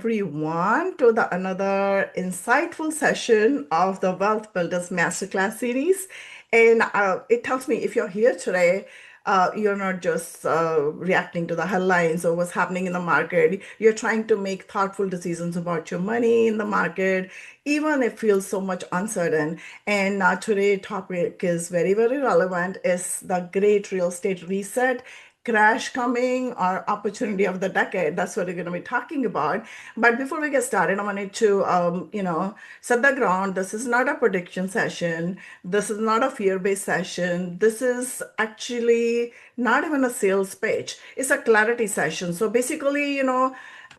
everyone to the another insightful session of the Wealth Builders Masterclass series. And it tells me if you're here today, you're not just reacting to the headlines or what's happening in the market. You're trying to make thoughtful decisions about your money in the market, even if it feels so much uncertain. And today's topic is very, very relevant. Is the great real estate reset crash coming or opportunity of the decade? That's what we're going to be talking about. But before we get started, I wanted to, set the ground. This is not a prediction session. This is not a fear-based session. This is actually not even a sales pitch. It's a clarity session. So basically,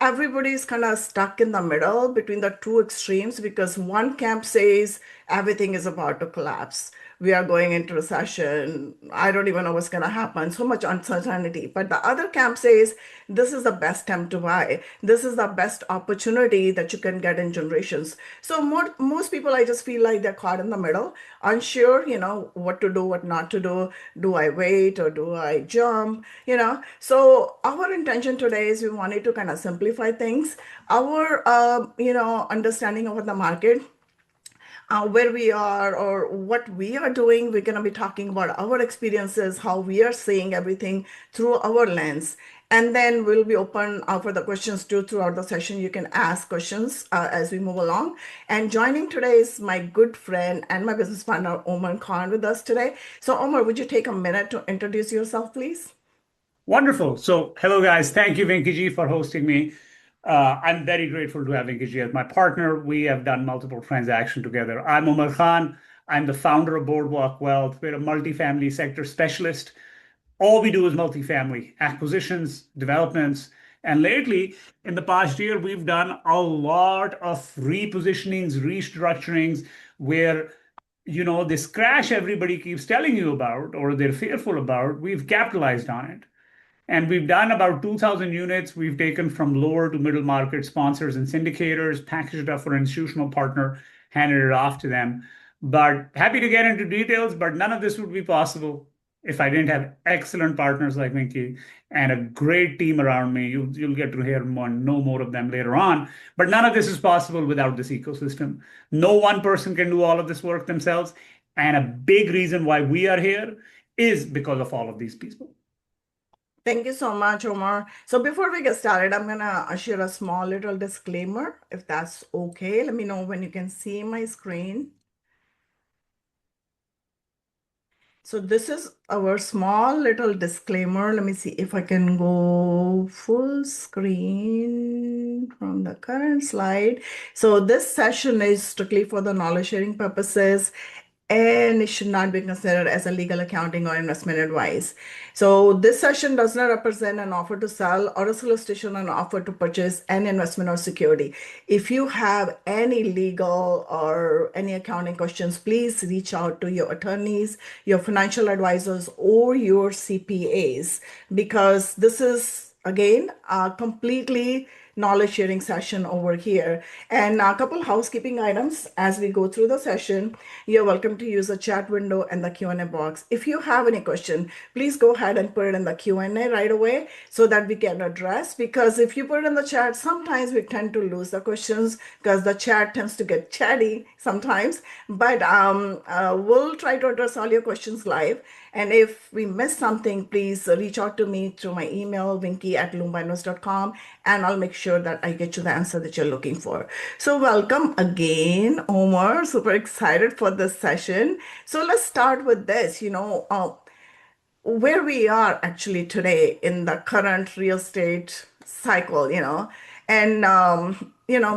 everybody's kind of stuck in the middle between the two extremes because one camp says everything is about to collapse. We are going into recession. I don't even know what's going to happen. So much uncertainty. But the other camp says this is the best time to buy. This is the best opportunity that you can get in generations. So most people, I just feel like they're caught in the middle, unsure, what to do, what not to do. Do I wait or do I jump? So our intention today is we wanted to kind of simplify things. Our, understanding of the market, where we are or what we are doing. We're going to be talking about our experiences, how we are seeing everything through our lens. And then we'll be open for the questions too throughout the session. You can ask questions as we move along. And joining today is my good friend and my business partner, Omar Khan, with us today. So, Omar, would you take a minute to introduce yourself, please? Wonderful. So, hello guys. Thank you, Venkiji, for hosting me. I'm very grateful to have Venkiji as my partner. We have done multiple transactions together. I'm Omar Khan. I'm the founder of Boardwalk Wealth. We're a multifamily sector specialist. All we do is multifamily acquisitions, developments. And lately, in the past year, we've done a lot of repositionings, restructurings where this crash everybody keeps telling you about or they're fearful about, we've capitalized on it. And we've done about 2,000 units. We've taken from lower to middle market sponsors and syndicators, packaged it up for an institutional partner, handed it off to them. But happy to get into details, but none of this would be possible if I didn't have excellent partners like Minky and a great team around me. You'll get to hear more, know more of them later on. But none of this is possible without this ecosystem. No one person can do all of this work themselves. And a big reason why we are here is because of all of these people. Thank you so much, Omar. So before we get started, I'm gonna share a small little disclaimer, if that's okay. Let me know when you can see my screen. So this is our small little disclaimer. Let me see if I can go full screen from the current slide. So this session is strictly for the knowledge sharing purposes, and it should not be considered as a legal accounting or investment advice. So this session does not represent an offer to sell or a solicitation on an offer to purchase an investment or security. If you have any legal or any accounting questions, please reach out to your attorneys, your financial advisors, or your CPAs, because this is, again, completely knowledge sharing session over here. And a couple housekeeping items as we go through the session. You're welcome to use the chat window and the Q&A box. If you have any question, please go ahead and put it in the Q&A right away so that we can address, because if you put it in the chat, sometimes we tend to lose the questions because the chat tends to get chatty sometimes. But we'll try to address all your questions live. And if we miss something, please reach out to me through my email, vinky@loombainvest.com, and I'll make sure that I get you the answer that you're looking for. So welcome again, Omar. Super excited for this session. So let's start with this, where we are actually today in the current real estate cycle, and,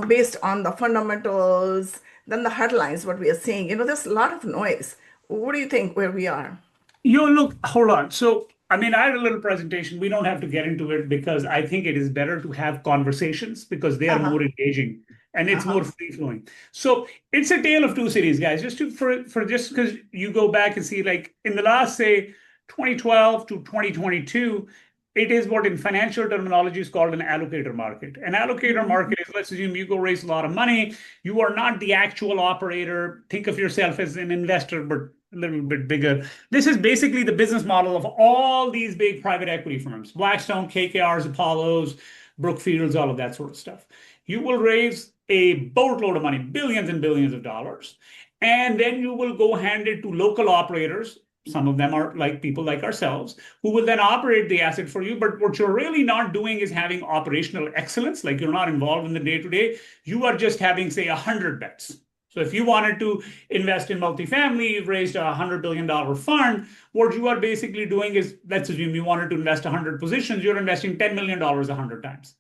based on the fundamentals, then the headlines, what we are seeing, there's a lot of noise. What do you think where we are? Look, hold on. So, I mean, I had a little presentation. We don't have to get into it because I think it is better to have conversations because they are Uh-huh. more engaging and it's more Uh-huh. free flowing. So it's a tale of two cities, guys. Just because you go back and see, like in the last, say, 2012 to 2022, it is what in financial terminology is called an allocator market. An allocator Mhm. market is, let's assume you go raise a lot of money. You are not the actual operator. Think of yourself as an investor, but a little bit bigger. This is basically the business model of all these big private equity firms: Blackstone, KKRs, Apollos, Brookfields, all of that sort of stuff. You will raise a boatload of money, billions and billions of dollars, and then you will go hand it to local operators. Some of them are like people like ourselves who will then operate the asset for you. But what you're really not doing is having operational excellence. Like you're not involved in the day to day. You are just having, say, 100 bets. So if you wanted to invest in multifamily, you've raised a $100 billion fund. What you are basically doing is, let's assume you wanted to invest 100 positions, you're investing $10 million 100 times.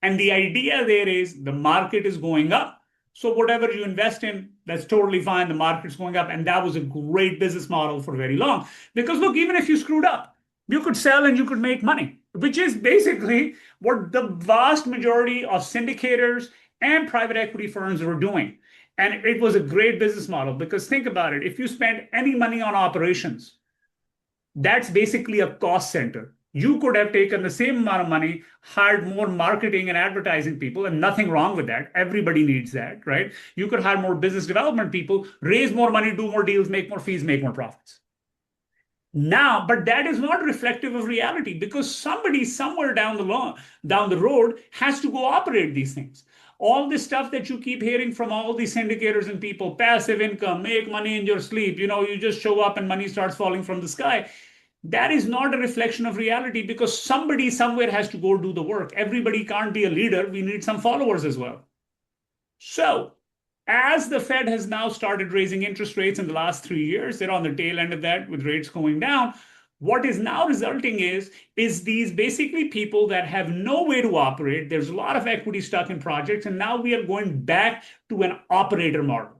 And the idea there is the market is going up. So whatever you invest in, that's totally fine. The market's going up. And that was a great business model for very long. Because look, even if you screwed up, you could sell and you could make money, which is basically what the vast majority of syndicators and private equity firms were doing. And it was a great business model because think about it. If you spend any money on operations, that's basically a cost center. You could have taken the same amount of money, hired more marketing and advertising people, and nothing wrong with that. Everybody needs that, right? You could hire more business development people, raise more money, do more deals, make more fees, make more profits. Now, but that is not reflective of reality because somebody somewhere down the road has to go operate these things. All this stuff that you keep hearing from all these syndicators and people, passive income, make money in your sleep, you just show up and money starts falling from the sky. That is not a reflection of reality because somebody somewhere has to go do the work. Everybody can't be a leader. We need some followers as well. So, as the Fed has now started raising interest rates in the last 3 years, they're on the tail end of that with rates going down. What is now resulting is these basically people that have no way to operate. There's a lot of equity stuck in projects, and now we are going back to an operator model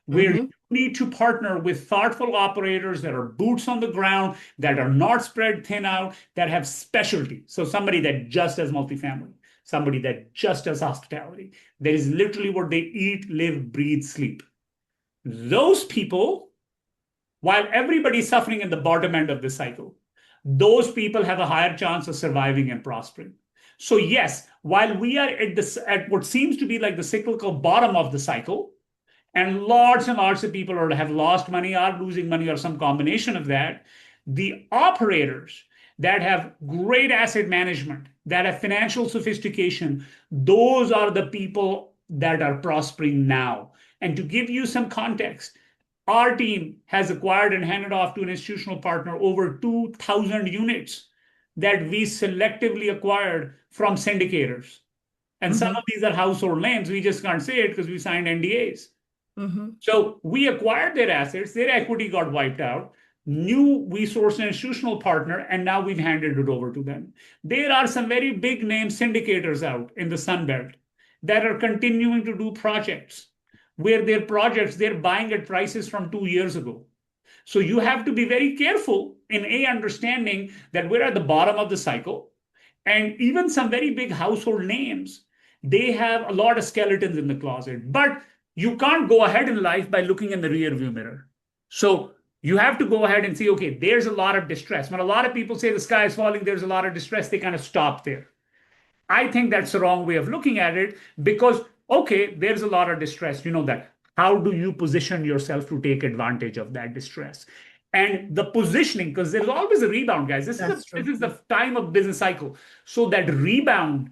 where you Mm-hmm. need to partner with thoughtful operators that are boots on the ground, that are not spread thin out, that have specialty. So somebody that just does multifamily, somebody that just does hospitality. That is literally what they eat, live, breathe, sleep. Those people, while everybody's suffering in the bottom end of the cycle, those people have a higher chance of surviving and prospering. So yes, while we are at what seems to be like the cyclical bottom of the cycle, and lots of people have lost money, are losing money, or some combination of that. The operators that have great asset management, that have financial sophistication, those are the people that are prospering now. And to give you some context, our team has acquired and handed off to an institutional partner over 2,000 units that we selectively acquired from syndicators. And some Mm-hmm. of these are household names. We just can't say it because we signed NDAs. Mm-hmm. So we acquired their assets, their equity got wiped out. We sourced an institutional partner, and now we've handed it over to them. There are some very big name syndicators out in the Sun Belt that are continuing to do projects where their projects they're buying at prices from 2 years ago. So you have to be very careful in understanding that we're at the bottom of the cycle, and even some very big household names, they have a lot of skeletons in the closet. But you can't go ahead in life by looking in the rear view mirror. So you have to go ahead and see, okay, there's a lot of distress. When a lot of people say the sky is falling, there's a lot of distress, they kind of stop there. I think that's the wrong way of looking at it because, okay, there's a lot of distress. You know that. How do you position yourself to take advantage of that distress? And the positioning, because there's always a rebound, guys. That's This true. is the time of business cycle. So that rebound,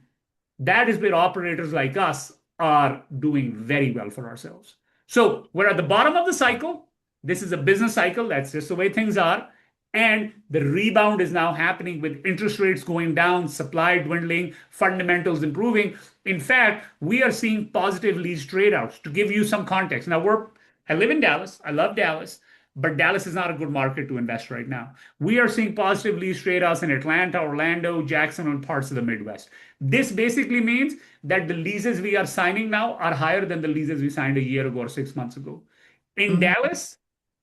that is where operators like us are doing very well for ourselves. So we're at the bottom of the cycle. This is a business cycle. That's just the way things are. And the rebound is now happening with interest rates going down, supply dwindling, fundamentals improving. In fact, we are seeing positive lease trade outs. To give you some context, I live in Dallas. I love Dallas, but Dallas is not a good market to invest right now. We are seeing positive lease trade outs in Atlanta, Orlando, Jackson, and parts of the Midwest. This basically means that the leases we are signing now are higher than the leases we signed a year ago or 6 months ago. In Mm-hmm. Dallas,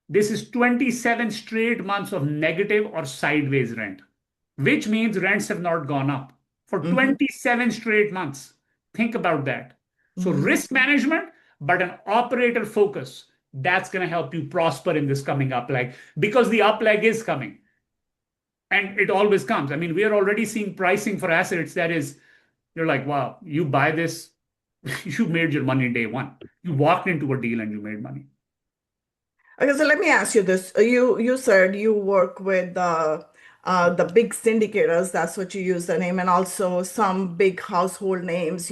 this is 27 straight months of negative or sideways rent, which means rents have not gone up for Mm-hmm. 27 straight months. Think about that. So, Mm-hmm. risk management, but an operator focus, that's going to help you prosper in this coming up leg because the up leg is coming and it always comes. I mean, we are already seeing pricing for assets that is, you're like, wow, you buy this, you made your money day one. You walked into a deal and you made money. Okay, so let me ask you this. You said you work with the big syndicators, that's what you use the name, and also some big household names.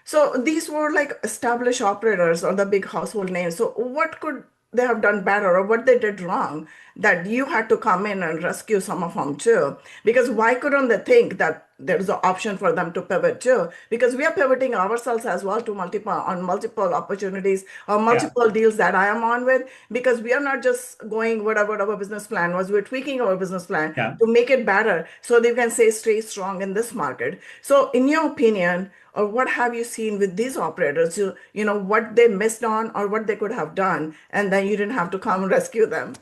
So these were like established operators or the big household names. So what could they have done better or what they did wrong that you had to come in and rescue some of them too? Because why couldn't they think that there's an option for them to pivot too? Because we are pivoting ourselves as well to multiple opportunities or Yeah, multiple deals that I am on with, because we are not just going whatever our business plan was, we're tweaking our business plan yeah. to make it better so they can stay strong in this market. So in your opinion, or what have you seen with these operators, what they missed on or what they could have done, and then you didn't have to come and rescue them?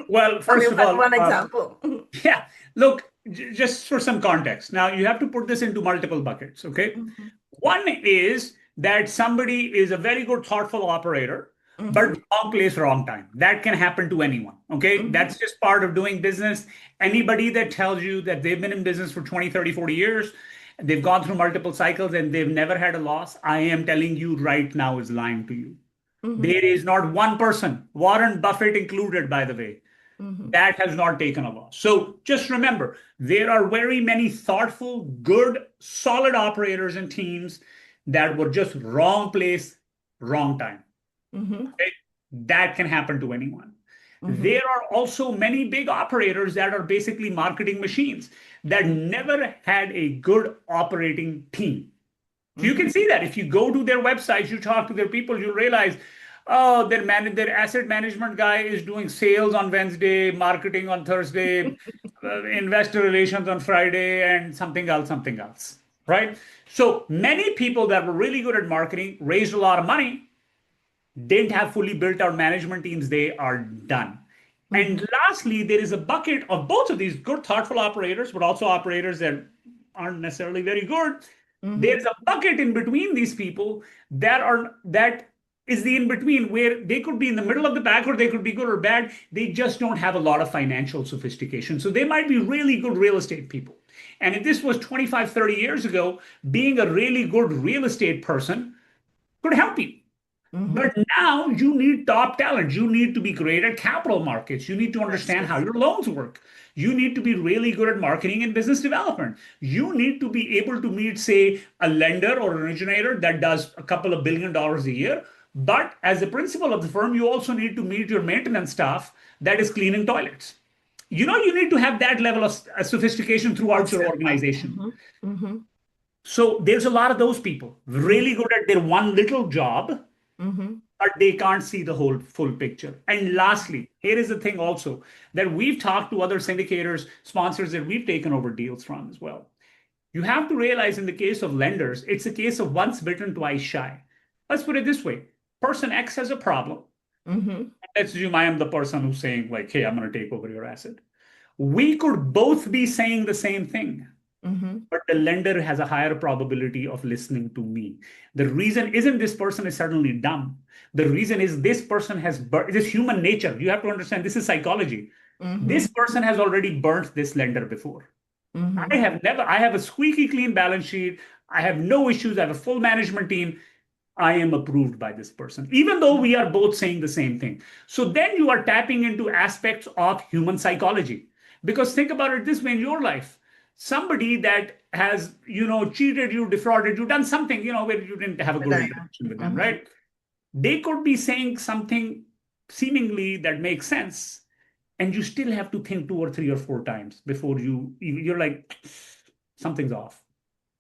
Well, I first mean, of all, one example. yeah, look, just for some context. Now, you have to put this into multiple buckets, okay? Mhm, One is that somebody is a very good, thoughtful operator, but mhm, wrong place, wrong time. That can happen to anyone, okay? mhm, That's just part of doing business. Anybody that tells you that they've been in business for 20, 30, 40 years, they've gone through multiple cycles and they've never had a loss, I am telling you right now is lying to you. mhm, There is not one person, Warren Buffett included, by the way, mhm, that has not taken a loss. So just remember, there are very many thoughtful, good, solid operators and teams that were just wrong place, wrong time. mhm, Okay? That can happen to anyone. mhm, There are also many big operators that are basically marketing machines that never had a good operating team. So you can mhm, see that if you go to their websites, you talk to their people, you realize, oh, their asset management guy is doing sales on Wednesday, marketing on Thursday, investor relations on Friday, and something else, right? So many people that were really good at marketing raised a lot of money, didn't have fully built out management teams, they are done. And mhm, lastly, there is a bucket of both of these good, thoughtful operators, but also operators that aren't necessarily very good. There's mhm. a bucket in between these people that is the in between where they could be in the middle of the pack or they could be good or bad. They just don't have a lot of financial sophistication. So they might be really good real estate people. And if this was 25, 30 years ago, being a really good real estate person could help you. But Mhm. now you need top talent. You need to be great at capital markets. You need to That's understand true. how your loans work. You need to be really good at marketing and business development. You need to be able to meet, say, a lender or originator that does a couple of $1 billion a year. But as the principal of the firm, you also need to meet your maintenance staff that is cleaning toilets. You need to have that level of sophistication throughout your Also, organization. mhm, mhm, So there's a lot of those people mhm, really good at their one little job, mhm, but they can't see the whole full picture. And lastly, here is the thing also that we've talked to other syndicators, sponsors that we've taken over deals from as well. You have to realize in the case of lenders, it's a case of once bitten, twice shy. Let's put it this way. Person X has a problem. mhm, Let's assume I am the person who's saying, like, hey, I'm going to take over your asset. We could both be saying the same thing, mhm. but the lender has a higher probability of listening to me. The reason isn't this person is suddenly dumb. The reason is this person has this human nature. You have to understand this is psychology. This Mhm, person has already burnt this lender before. mhm, I have a squeaky clean balance sheet. I have no issues. I have a full management team. I am approved by this person, even though we are both saying the same thing. So then you are tapping into aspects of human psychology. Because think about it this way in your life. Somebody that has, cheated you, defrauded you, done something, where you didn't have a good interaction with them, mhm, right? They could be saying something seemingly that makes sense, and you still have to think two or three or four times before you're like, something's off.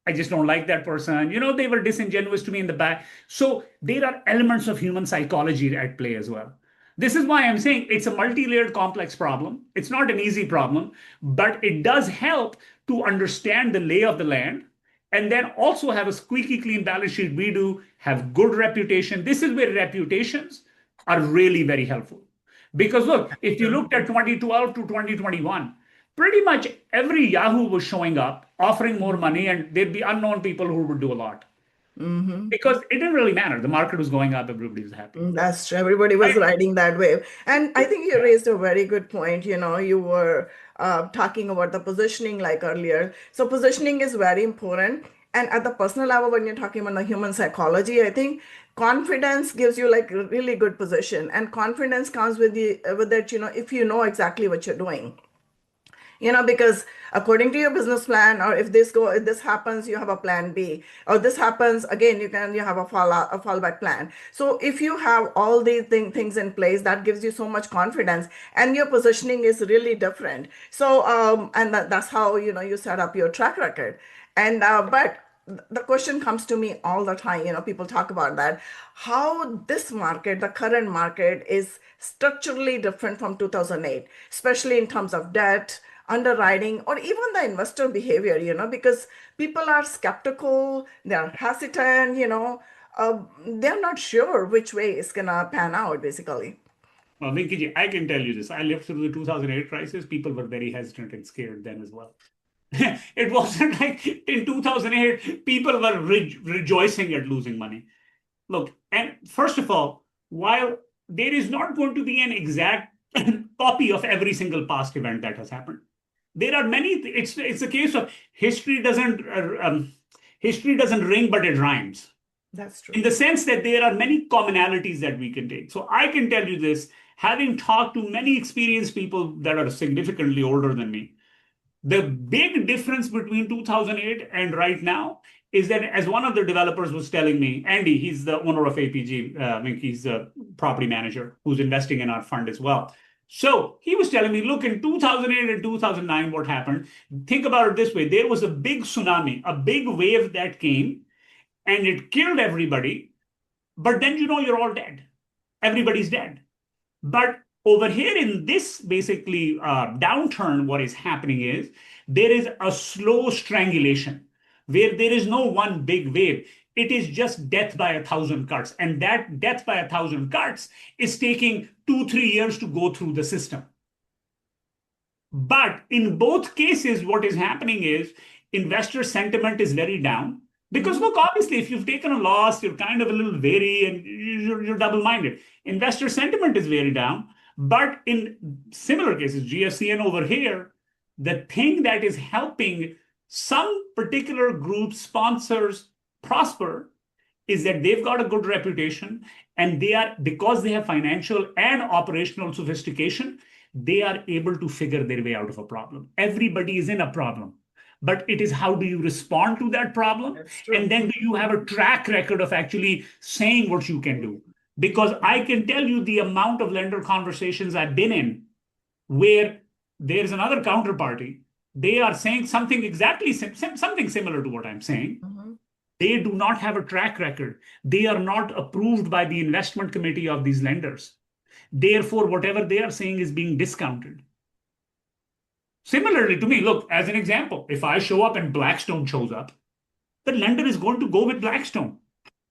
I just don't like that person. They were disingenuous to me in the back. So there are elements of human psychology at play as well. This is why I'm saying it's a multi-layered complex problem. It's not an easy problem, but it does help to understand the lay of the land and then also have a squeaky clean balance sheet. We do have good reputation. This is where reputations are really very helpful. Because look, if you true. looked at 2012 to 2021, pretty much every Yahoo was showing up, offering more money, and there'd be unknown people who would do a lot Mhm. because it didn't really matter. The market was going up, everybody was happy. That's true. Everybody was Right? riding that wave. And I think you raised a very good point. You were talking about the positioning like earlier. So positioning is very important. And at the personal level, when you're talking about the human psychology, I think confidence gives you like a really good position. And confidence comes with that, if you know exactly what you're doing. Because according to your business plan, or if this happens, you have a plan B, or this happens again, you have a fallback plan. So if you have all these things in place, that gives you so much confidence, and your positioning is really different. So and that's how you set up your track record. And but the question comes to me all the time. People talk about that, how this market, the current market, is structurally different from 2008, especially in terms of debt, underwriting, or even the investor behavior, because people are skeptical, they're hesitant, they're not sure which way it's gonna pan out, basically. Well, Vinky, I can tell you this. I lived through the 2008 crisis. People were very hesitant and scared then as well. It wasn't like in 2008, people were rejoicing at losing money. Look, and first of all, while there is not going to be an exact copy of every single past event that has happened, there are many. It's a case of history doesn't ring, but it rhymes That's true. in the sense that there are many commonalities that we can take. So I can tell you this, having talked to many experienced people that are significantly older than me, the big difference between 2008 and right now is that, as one of the developers was telling me, Andy, he's the owner of APG, he's a property manager who's investing in our fund as well. So he was telling me, look, in 2008 and 2009, what happened? Think about it this way. There was a big tsunami, a big wave that came and it killed everybody. But then, you're all dead. Everybody's dead. But over here in this basically downturn, what is happening is there is a slow strangulation where there is no one big wave. It is just death by 1,000 cuts. And that death by 1,000 cuts is taking 2, 3 years to go through the system. But in both cases, what is happening is investor sentiment is very down. Because Mhm. look, obviously, if you've taken a loss, you're kind of a little wary and you're double-minded. Investor sentiment is very down. But in similar cases, GFCN over here, the thing that is helping some particular group sponsors prosper is that they've got a good reputation, and they are, because they have financial and operational sophistication, they are able to figure their way out of a problem. Everybody is in a problem, but it is how do you respond to that problem, That's and true. then do you have a track record of actually saying what you can do? Because I can tell you the amount of lender conversations I've been in where there's another counterparty, they are saying something exactly something similar to what I'm saying. Mhm. They do not have a track record. They are not approved by the investment committee of these lenders. Therefore, whatever they are saying is being discounted. Similarly to me, look, as an example, if I show up and Blackstone shows up, the lender is going to go with Blackstone.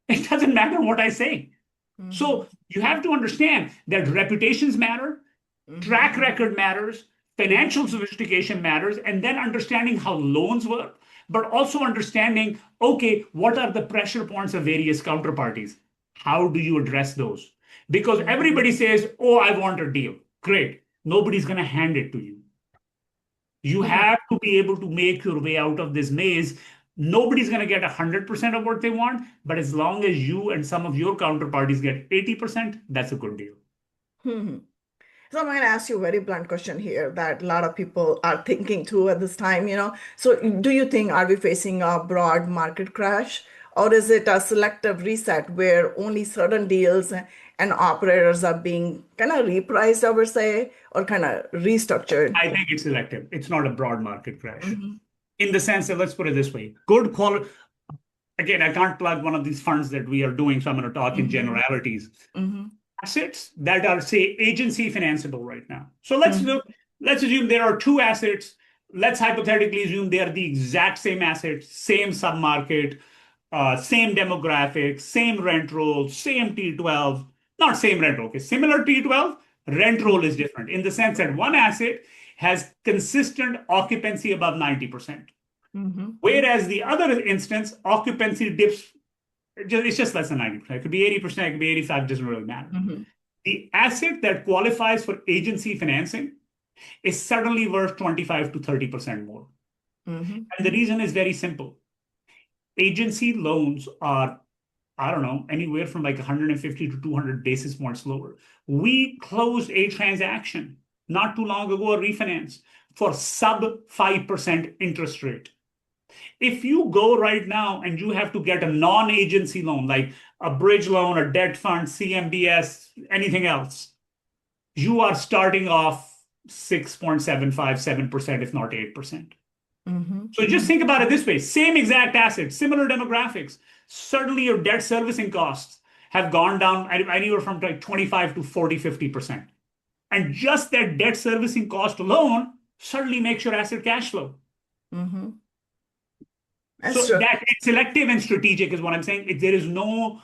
It doesn't matter what I say. Mhm. So you have to understand that reputations matter, Mhm. track record matters, financial Mhm. sophistication matters, and then understanding how loans work, but also understanding, okay, what are the pressure points of various counterparties? How do you address those? Because Mhm. everybody says, oh, I want a deal. Great. Nobody's going to hand it to you. You Mhm. have to be able to make your way out of this maze. Nobody's going to get 100% of what they want, but as long as you and some of your counterparties get 80%, that's a good deal. Mhm. So I'm going to ask you a very blunt question here that a lot of people are thinking too at this time. So do you think, are we facing a broad market crash, or is it a selective reset where only certain deals and operators are being kind of repriced, I would say, or kind of restructured? I think it's selective. It's not a broad market crash. Hmm. In the sense that, let's put it this way, good quality. Again, I can't plug one of these funds that we are doing, so I'm going to talk in Hmm. generalities. Hmm. Assets that are, say, agency financeable right now. So let's Hmm. look, let's assume there are two assets. Let's hypothetically assume they are the exact same assets, same submarket, same demographics, same rent roll, same T12, not same rent roll, okay, similar T12, rent roll is different in the sense that one asset has consistent occupancy above 90%. Hmm. Whereas the other instance, occupancy dips, it's just less than 90%. It could be 80%, it could be 85%, it doesn't really matter. Hmm. The asset that qualifies for agency financing is suddenly worth 25 to 30% more. Hmm. And the reason is very simple. Agency loans are, I don't know, anywhere from like 150 to 200 basis points lower. We closed a transaction not too long ago, a refinance for sub 5% interest rate. If you go right now and you have to get a non-agency loan, like a bridge loan, a debt fund, CMBS, anything else, you are starting off 6.75, 7%, if not 8%. Mm-hmm. So just think about it this way, same exact asset, similar demographics. Certainly your debt servicing costs have gone down anywhere from like 25 to 40, 50%. And just that debt servicing cost alone certainly makes your asset cash flow. Mm-hmm. That's So true. that it's selective and strategic is what I'm saying. There is no,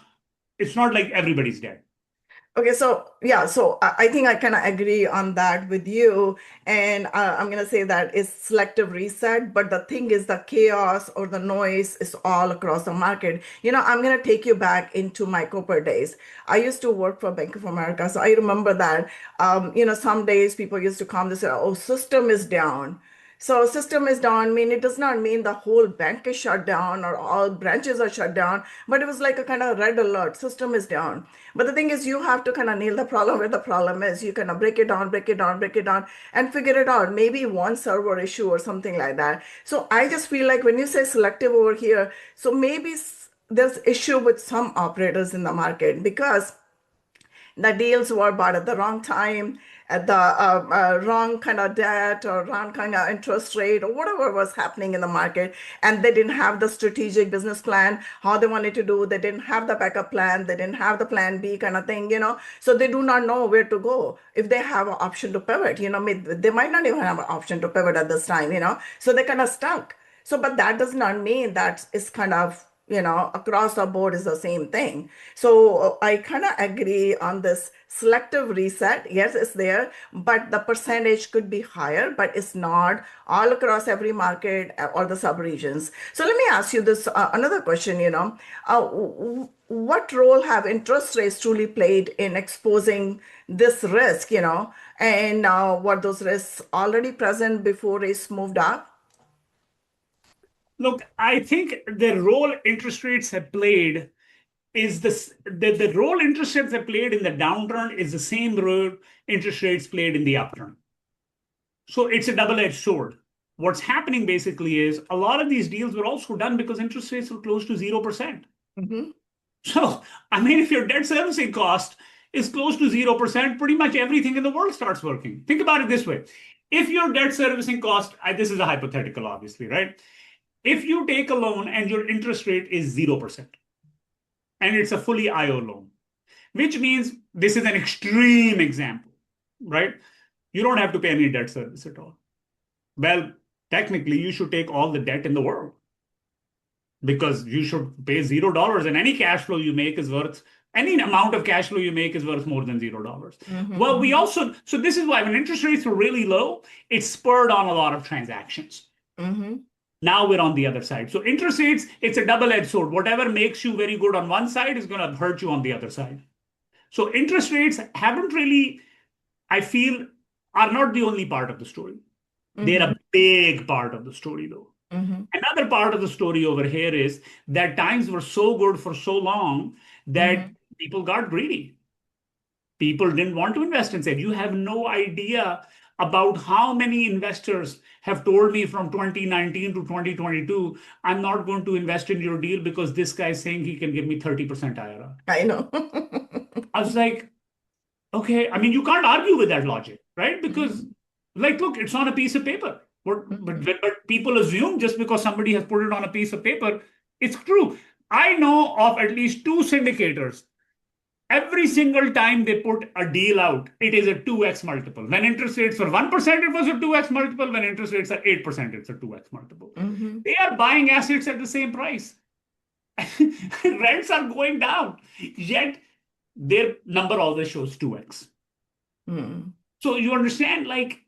it's not like everybody's dead. Okay, so yeah, so I think I kind of agree on that with you. And I'm going to say that it's selective reset, but the thing is, the chaos or the noise is all across the market. I'm going to take you back into my corporate days. I used to work for Bank of America, so I remember that, some days people used to come, they say, oh, system is down. So system is down, mean it does not mean the whole bank is shut down or all branches are shut down, but it was like a kind of red alert, system is down. But the thing is, you have to kind of nail the problem where the problem is. You kind of break it down, break it down, break it down, and figure it out. Maybe one server issue or something like that. So I just feel like when you say selective over here, so maybe there's issue with some operators in the market because the deals were bought at the wrong time, at the wrong kind of debt or wrong kind of interest rate or whatever was happening in the market. And they didn't have the strategic business plan, how they wanted to do. They didn't have the backup plan. They didn't have the plan B kind of thing. So they do not know where to go. If they have an option to pivot, they might not even have an option to pivot at this time. So they're kind of stuck. So, but that does not mean that it's kind of, across the board is the same thing. So I kind of agree on this selective reset. Yes, it's there, but the percentage could be higher, but it's not all across every market or the sub-regions. So let me ask you this another question, what role have interest rates truly played in exposing this risk, and were those risks already present before rates moved up? Look, I think the role interest rates have played is the role interest rates have played in the downturn is the same role interest rates played in the upturn. So it's a double-edged sword. What's happening basically is a lot of these deals were also done because interest rates were close to 0%. Mm-hmm. So, I mean, if your debt servicing cost is close to 0%, pretty much everything in the world starts working. Think about it this way. If your debt servicing cost, this is a hypothetical, obviously, right? If you take a loan and your interest rate is 0% and it's a fully IO loan, which means this is an extreme example, right? You don't have to pay any debt service at all. Well, technically, you should take all the debt in the world because you should pay $0 and any cash flow you make is worth any amount of cash flow you make is worth more than $0. Well, we Mm-hmm. also, so this is why when interest rates were really low, it spurred on a lot of transactions. Mm-hmm. Now we're on the other side. So interest rates, it's a double-edged sword. Whatever makes you very good on one side is going to hurt you on the other side. So interest rates haven't really, I feel, are not the only part of the story. They're Mm-hmm. a big part of the story, though. Mm-hmm. Another part of the story over here is that times were so good for so long that Mm-hmm. people got greedy. People didn't want to invest in safe. You have no idea about how many investors have told me from 2019 to 2022, I'm not going to invest in your deal because this guy is saying he can give me 30% IRR. I know. I was like, okay, I mean, you can't argue with that logic, right? Because, Mhm, like, look, it's on a piece of paper. mhm, But people assume just because somebody has put it on a piece of paper, it's true. I know of at least two syndicators. Every single time they put a deal out, it is a 2x multiple. When interest rates were 1%, it was a 2x multiple. When interest rates are 8%, it's a 2x multiple. mhm, They are buying assets at the same price. Rents are going down, yet their number always shows 2x. mhm. So you understand, like,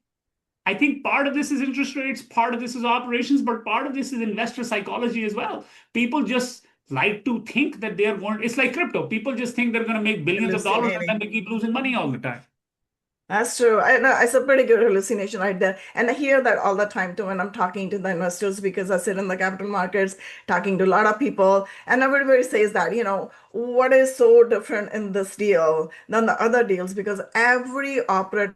I think part of this is interest rates, part of this is operations, but part of this is investor psychology as well. People just like to think that they are going, it's like crypto. People just think they're going to make billions of dollars and then Hallucinating. they keep losing money all the time. That's true. I know it's a pretty good hallucination right there. And I hear that all the time too when I'm talking to the investors because I sit in the capital markets, talking to a lot of people, and everybody says that, what is so different in this deal than the other deals? Because every operator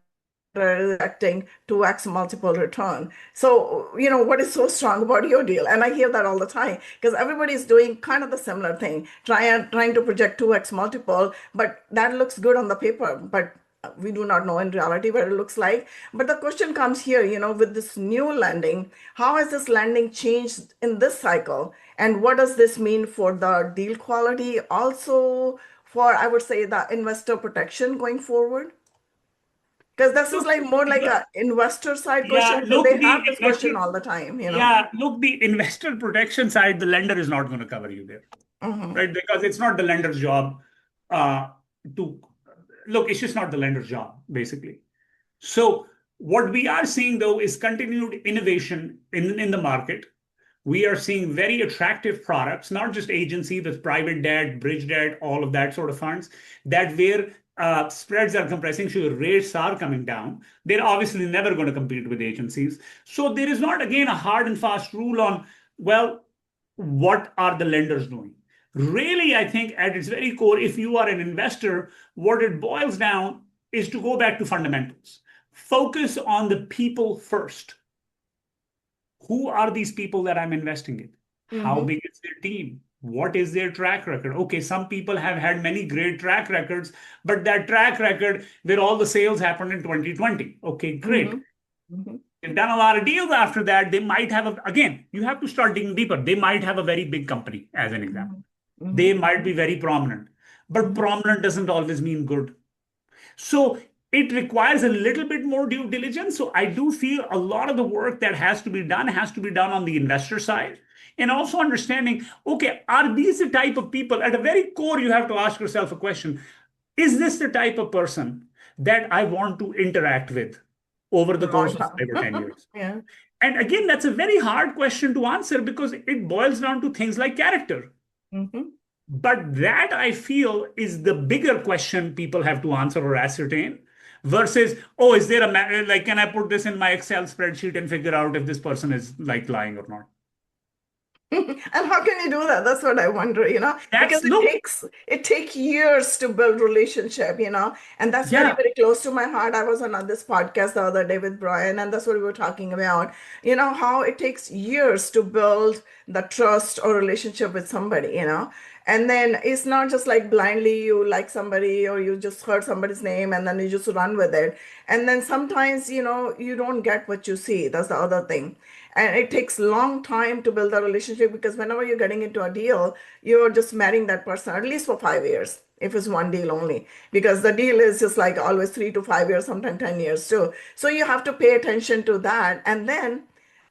expecting 2x multiple return. So, what is so strong about your deal? And I hear that all the time because everybody's doing kind of the similar thing, trying to project 2x multiple, but that looks good on the paper, but we do not know in reality what it looks like. But the question comes here, with this new lending, how has this lending changed in this cycle? And what does this mean for the deal quality? Also, for, I would say, the investor protection going forward? Because this is Look, like more like a investor side yeah, question because look, they the have this question investor, all the time. yeah, look, the investor protection side, the lender is not going to cover you there, Hmm. right? Because it's not the lender's job uh, to look, it's just not the lender's job, basically. So what we are seeing though is continued innovation in the market. We are seeing very attractive products, not just agency, but private debt, bridge debt, all of that sort of funds, that where spreads are compressing, so rates are coming down. They're obviously never going to compete with agencies. So there is not, again, a hard and fast rule on, well, what are the lenders doing? Really, I think at its very core, if you are an investor, what it boils down is to go back to fundamentals. Focus on the people first. Who are these people that I'm investing in? How Hmm. big is their team? What is their track record? Okay, some people have had many great track records, but that track record where all the sales happened in 2020. Okay, great. Hmm. Hmm. They've done a lot of deals after that. They might have, again, you have to start digging deeper. They might have a very big company, as an example. Hmm. Hmm. They might be very prominent, but Hmm. prominent doesn't always mean good. So it requires a little bit more due diligence. So I do feel a lot of the work that has to be done on the investor side. And also understanding, okay, are these the type of people? At a very core, you have to ask yourself a question. Is this the type of person that I want to interact with over the Long course of time. 5 or 10 years? Yeah. And again, that's a very hard question to answer because it boils down to things like character. Hmm. But that I feel is the bigger question people have to answer or ascertain versus, oh, is there like, can I put this in my Excel spreadsheet and figure out if this person is like lying or not? And how can you do that? That's what I wonder, because That's, it look, takes it take years to build relationship, and that's very, yeah, very close to my heart. I was on this podcast the other day with Brian, and that's what we were talking about, how it takes years to build the trust or relationship with somebody. And then it's not just like blindly you like somebody or you just heard somebody's name and then you just run with it. And then sometimes, you don't get what you see. That's the other thing. And it takes long time to build a relationship because whenever you're getting into a deal, you're just marrying that person at least for 5 years if it's one deal only, because the deal is just like always 3 to 5 years, sometimes 10 years too. So you have to pay attention to that. And then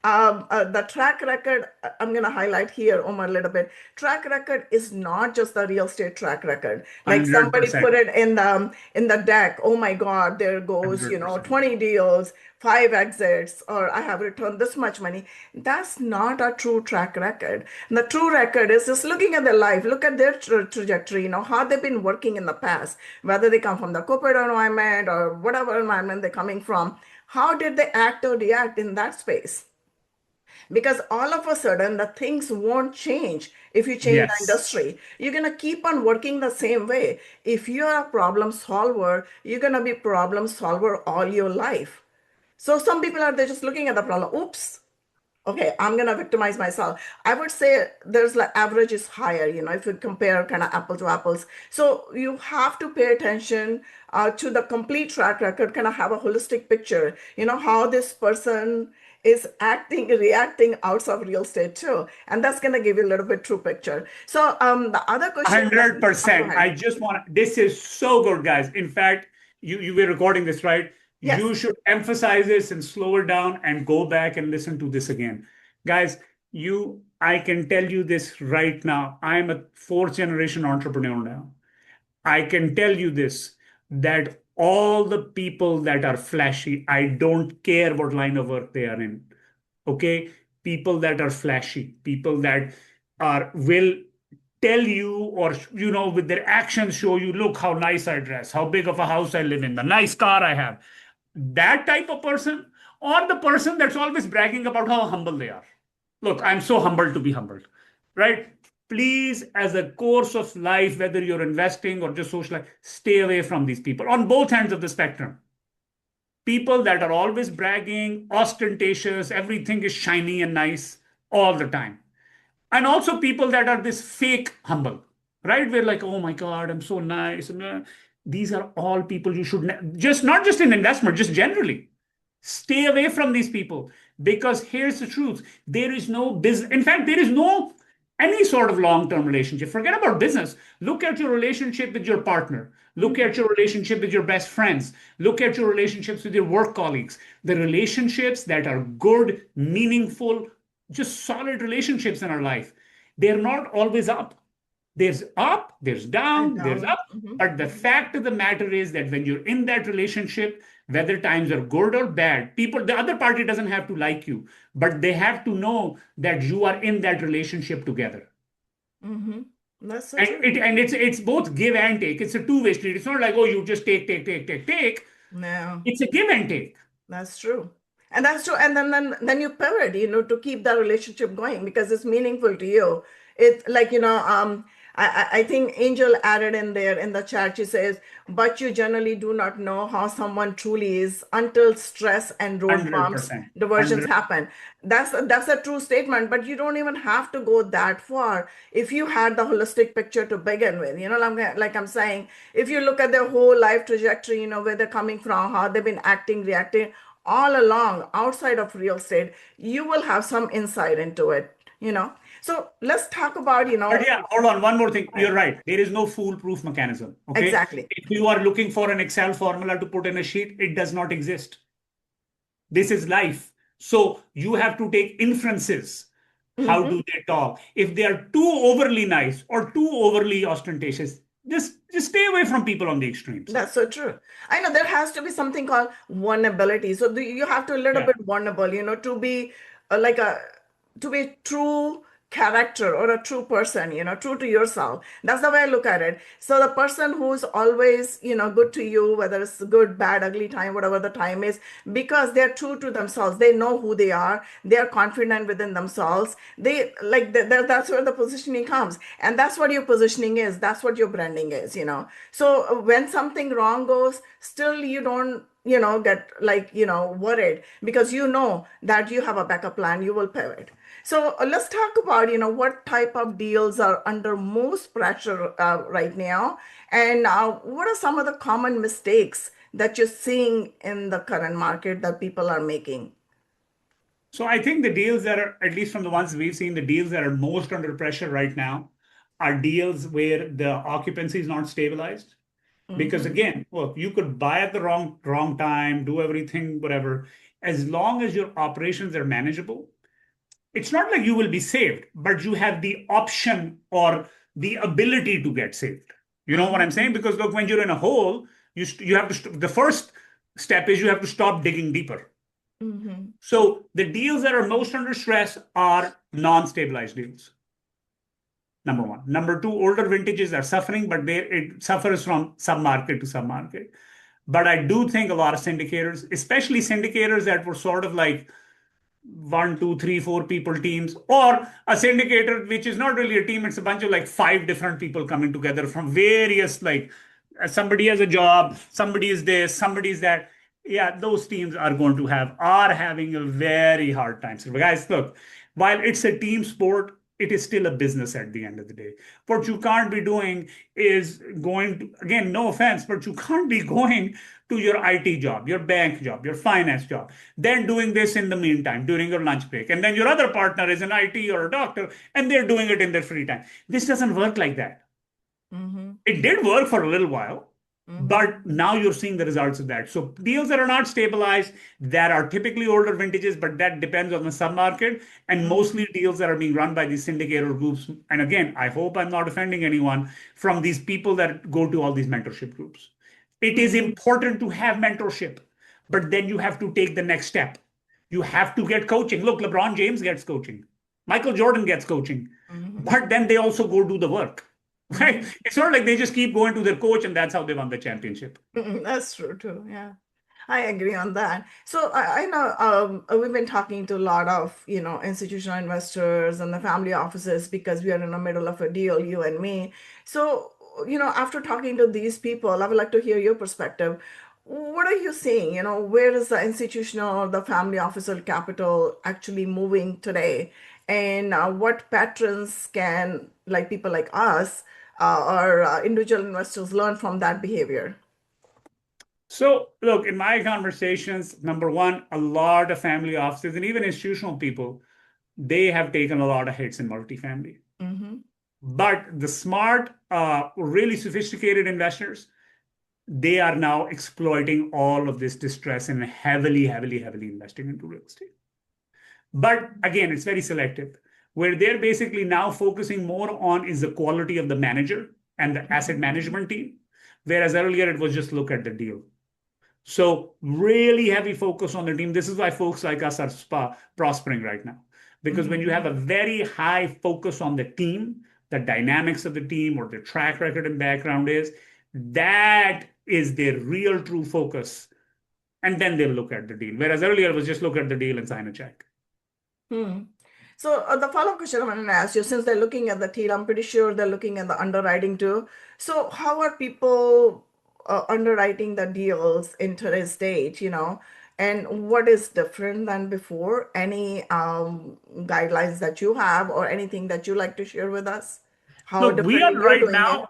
the track record, I'm going to highlight here, Omar, a little bit. Track record is not just the real estate track record. Like somebody 100%, put it in the deck. Oh my God, there goes, 100%. 20 deals, 5 exits, or I have returned this much money. That's not a true track record. The true record is just looking at their life, look at their trajectory, how they've been working in the past, whether they come from the corporate environment or whatever environment they're coming from. How did they act or react in that space? Because all of a sudden the things won't change if you change the Yes. industry. You're going to keep on working the same way. If you're a problem solver, you're going to be problem solver all your life. So some people are, they're just looking at the problem. Oops, okay, I'm gonna victimize myself. I would say there's like average is higher, if you compare kind of apple to apples. So you have to pay attention to the complete track record, kind of have a holistic picture, how this person is acting, reacting outside of real estate too. And that's gonna give you a little bit true picture. So the other question that, go 100%. ahead. I just want this is so good, guys. In fact, you were recording this, right? Yes. You should emphasize this and slow it down and go back and listen to this again. Guys, I can tell you this right now. I'm a fourth generation entrepreneur now. I can tell you this that all the people that are flashy, I don't care what line of work they are in. Okay? People that are flashy, people that are will tell you or with their actions show you, look how nice I dress, how big of a house I live in, the nice car I have. That type of person, or the person that's always bragging about how humble they are. Look, I'm so humbled to be humbled, right? Please, as a course of life, whether you're investing or just social life, stay away from these people on both ends of the spectrum. People that are always bragging, ostentatious, everything is shiny and nice all the time. And also people that are this fake humble, right? We're like, oh my God, I'm so nice. These are all people you should just not just in investment, just generally stay away from these people, because here's the truth: there is no business. In fact, there is no any sort of long-term relationship. Forget about business. Look at your relationship with your partner. Look at Mhm. your relationship with your best friends. Look at your relationships with your work colleagues. The relationships that are good, meaningful, just solid relationships in our life, they're not always up, there's And down, there's down. up. Mhm. But the fact of the matter is that when you're in that relationship, whether times are good or bad, people, the other party doesn't have to like you, but they have to know that you are in that relationship together. Mhm. That's so And true. it's both give and take. It's a two-way street. It's not like, oh, you just take. No. It's a give and take. That's true. And that's true. And then you pivot, to keep that relationship going because it's meaningful to you. It like, I think Angel added in there in the chat, she says, but you generally do not know how someone truly is until stress and road bumps, 100%. diversions 100. happen. That's a true statement, but you don't even have to go that far if you had the holistic picture to begin with. Like I'm saying, if you look at their whole life trajectory, where they're coming from, how they've been acting, reacting all along outside of real estate, you will have some insight into it. So let's talk about, But yeah, hold on, one more thing. right, You're right. There is no foolproof mechanism. Okay. exactly. If you are looking for an Excel formula to put in a sheet, it does not exist. This is life. So you have to take inferences. How Hmm. do they talk? If they are too overly nice or too overly ostentatious, just stay away from people on the extremes. That's so true. I know there has to be something called vulnerability. So you have to a little Yeah. bit vulnerable, to be like to be true character or a true person, true to yourself. That's the way I look at it. So the person who's always, good to you, whether it's good, bad, ugly time, whatever the time is, because they're true to themselves. They know who they are. They are confident within themselves. They like that's where the positioning comes. And that's what your positioning is. That's what your branding is. So when something wrong goes, still you don't, get like, worried because you know that you have a backup plan, you will pivot. So let's talk about, what type of deals are under most pressure right now, and what are some of the common mistakes that you're seeing in the current market that people are making? So I think the deals that are, at least from the ones we've seen, the deals that are most under pressure right now are deals where the occupancy is not stabilized. Because Mm-hmm. again, look, you could buy at the wrong time, do everything, whatever. As long as your operations are manageable, it's not like you will be saved, but you have the option or the ability to get saved. You know what Mm-hmm. I'm saying? Because look, when you're in a hole, you have to the first step is you have to stop digging deeper. Mm-hmm. So the deals that are most under stress are non-stabilized deals. Number one. Number two, older vintages are suffering, but it suffers from sub-market to sub-market. But I do think a lot of syndicators, especially syndicators that were sort of like one, two, three, four people teams, or a syndicator, which is not really a team, it's a bunch of like five different people coming together from various, like somebody has a job, somebody is this, somebody is that. Yeah, those teams are having a very hard time. So guys, look, while it's a team sport, it is still a business at the end of the day. What you can't be doing is going to, again, no offense, but you can't be going to your IT job, your bank job, your finance job, then doing this in the meantime during your lunch break. And then your other partner is an IT or a doctor, and they're doing it in their free time. This doesn't work like that. Mm-hmm. It did work for a little while, Mm-hmm. but now you're seeing the results of that. So deals that are not stabilized, that are typically older vintages, but that depends on the submarket, and Mm-hmm. mostly deals that are being run by these syndicator groups. And again, I hope I'm not offending anyone from these people that go to all these mentorship groups. It is Mm-hmm. important to have mentorship, but then you have to take the next step. You have to get coaching. Look, LeBron James gets coaching. Michael Jordan gets coaching, Mm-hmm. but then they also go do the work. Right? Mm-hmm. It's not like they just keep going to their coach and that's how they won the championship. That's true too. Yeah. I agree on that. So I know we've been talking to a lot of, institutional investors and the family offices because we are in the middle of a deal, you and me. So, after talking to these people, I would like to hear your perspective. what are you seeing? Where is the institutional or the family officer capital actually moving today? And what patterns can like people like us or individual investors learn from that behavior? So, look, in my conversations, number one, a lot of family offices and even institutional people, they have taken a lot of hits in multifamily. Mm-hmm. But the smart, really sophisticated investors, they are now exploiting all of this distress and heavily, heavily, heavily investing into real estate. But again, it's very selective. Where they're basically now focusing more on is the quality of the manager and the asset Mm-hmm. management team, whereas earlier it was just look at the deal. So really heavy focus on the team. This is why folks like us are prospering right now. Because when you Mm-hmm. have a very high focus on the team, the dynamics of the team or the track record and background is, that is their real true focus. And then they'll look at the deal. Whereas earlier it was just look at the deal and sign a check. Hmm. So the follow-up question I want to ask you, since they're looking at the team, I'm pretty sure they're looking at the underwriting too. So how are people underwriting the deals in today's date, and what is different than before? Any guidelines that you have or anything that you like to share with us? How Look, we are differently you're right doing it?